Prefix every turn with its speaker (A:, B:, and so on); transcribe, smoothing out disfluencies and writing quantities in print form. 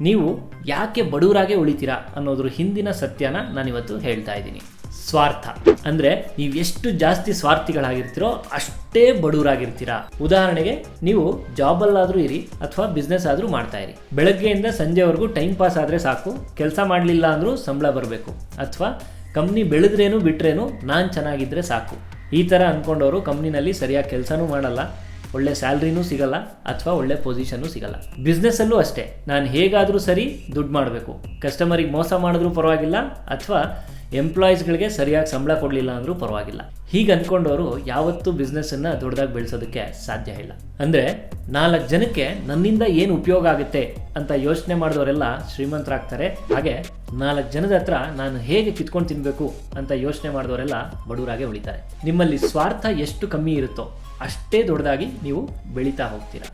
A: ನೀವು ಯಾಕೆ ಬಡವರಾಗೆ ಉಳಿತೀರಾ ಅನ್ನೋದ್ರ ಹಿಂದಿನ ಸತ್ಯನ ನಾನಿವತ್ತು ಹೇಳ್ತಾ ಇದ್ದೀನಿ. ಸ್ವಾರ್ಥ ಅಂದರೆ ನೀವು ಎಷ್ಟು ಜಾಸ್ತಿ ಸ್ವಾರ್ಥಿಗಳಾಗಿರ್ತೀರೋ ಅಷ್ಟೇ ಬಡವರಾಗಿರ್ತೀರಾ. ಉದಾಹರಣೆಗೆ, ನೀವು ಜಾಬಲ್ಲಾದರೂ ಇರಿ ಅಥವಾ ಬಿಸ್ನೆಸ್ ಆದರೂ ಮಾಡ್ತಾ ಇರಿ. ಬೆಳಗ್ಗೆಯಿಂದ ಸಂಜೆವರೆಗೂ ಟೈಮ್ ಪಾಸ್ ಆದರೆ ಸಾಕು, ಕೆಲಸ ಮಾಡಲಿಲ್ಲ ಅಂದರೂ ಸಂಬಳ ಬರಬೇಕು, ಅಥವಾ ಕಂಪ್ನಿ ಬೆಳೆದ್ರೇನು ಬಿಟ್ರೇನು ನಾನು ಚೆನ್ನಾಗಿದ್ದರೆ ಸಾಕು. ಈ ಥರ ಅಂದ್ಕೊಂಡವರು ಕಂಪ್ನಿನಲ್ಲಿ ಸರಿಯಾಗಿ ಕೆಲಸನೂ ಮಾಡಲ್ಲ, ಒಳ್ಳೆ ಸ್ಯಾಲ್ರಿನೂ ಸಿಗಲ್ಲ, ಅಥವಾ ಒಳ್ಳೆ ಪೊಸಿಷನ್ನು ಸಿಗಲ್ಲ. ಬಿಸ್ನೆಸ್ಸಲ್ಲೂ ಅಷ್ಟೇ, ನಾನು ಹೇಗಾದರೂ ಸರಿ ದುಡ್ಡು ಮಾಡಬೇಕು, ಕಸ್ಟಮರಿಗೆ ಮೋಸ ಮಾಡಿದ್ರೂ ಪರವಾಗಿಲ್ಲ, ಅಥವಾ ಎಂಪ್ಲಾಯೀಸ್ಗಳಿಗೆ ಸರಿಯಾಗಿ ಸಂಬಳ ಕೊಡಲಿಲ್ಲ ಅಂದರೂ ಪರವಾಗಿಲ್ಲ. ಹೀಗೆ ಅಂದ್ಕೊಂಡವರು ಯಾವತ್ತೂ ಬಿಸ್ನೆಸ್ಸನ್ನು ದೊಡ್ಡದಾಗಿ ಬೆಳೆಸೋದಕ್ಕೆ ಸಾಧ್ಯ ಇಲ್ಲ. ಅಂದರೆ 4 ಜನಕ್ಕೆ ನನ್ನಿಂದ ಏನು ಉಪಯೋಗ ಆಗುತ್ತೆ ಅಂತ ಯೋಚನೆ ಮಾಡಿದವರೆಲ್ಲ ಶ್ರೀಮಂತರಾಗ್ತಾರೆ. ಹಾಗೆ 4 ಜನದ ಹತ್ರ ನಾನು ಹೇಗೆ ಕಿತ್ಕೊಂಡು ತಿನ್ನಬೇಕು ಅಂತ ಯೋಚನೆ ಮಾಡಿದವರೆಲ್ಲ ಬಡವರಾಗೆ ಉಳಿತಾರೆ. ನಿಮ್ಮಲ್ಲಿ ಸ್ವಾರ್ಥ ಎಷ್ಟು ಕಮ್ಮಿ ಇರುತ್ತೋ ಅಷ್ಟೇ ದೊಡ್ಡದಾಗಿ ನೀವು ಬೆಳೀತಾ ಹೋಗ್ತೀರಾ.